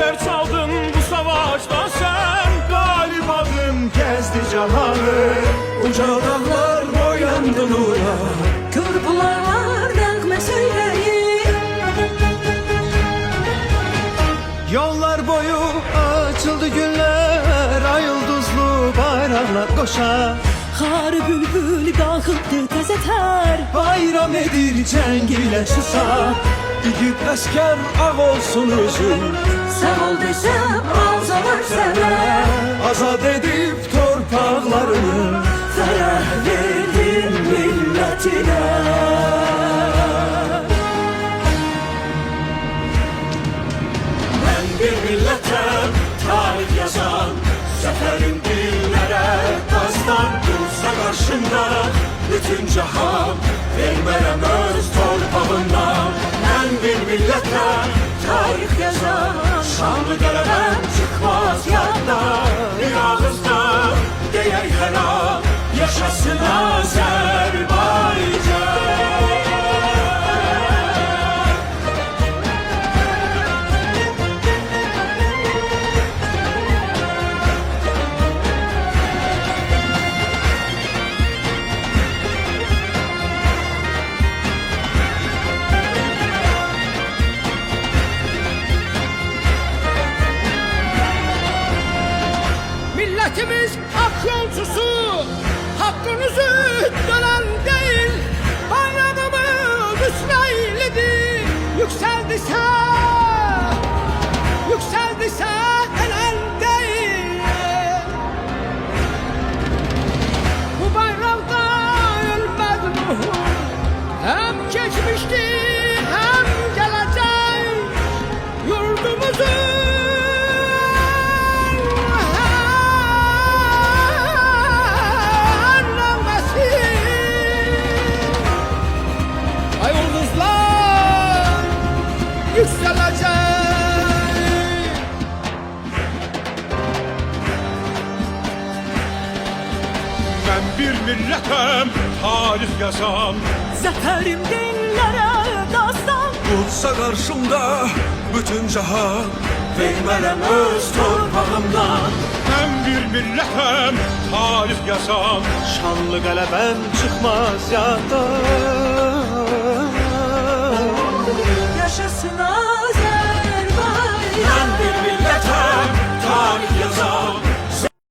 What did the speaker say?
Neler çaldın bu savaşta sen, galip adın gezdi cahanı. Uca dağlar boyandı nura, Kırpılar nəğmə söyləyir. yollar boyu açıldı güller, ay yıldızlı bayraklar koşar. Xarı bülbül qalxıbdı təzə tər. Bayram edir cəng ilə susar, igid əskər ağ olsun özün. Sağ ol desəm arzalar sənə, Azad edib torpaqlarını, fərəh verdin millətinə. mən bir millətəm, tarix yazan, zəfərin dillərə dastan. Dursa qarşında bütün cahan, vermərəm öz torpağından. Mən bir millətəm, tarix yazan, şanlı qələbəm çıxmaz yaddan. Bir ağızda deyək hər an, yaşasın Azərbaycan. Milletimiz hak yolcusu, hakkınızı dönen değil. Bayramımız İsrail'idir. Yükseldiyse helen değil. Bu bayramda ölmez ruhum, hem geçmişti hem gelecek yurdumuzun. Ay yıldızlar yükselecek. Mən bir millətəm, tarix yazan, Zəfərim dillərə dastan. dursa qarşımda bütün cahan, vermərəm öz torpağımdan. Mən bir millətəm, tarix yazan, şanlı qələbəm çıxmaz yaddan.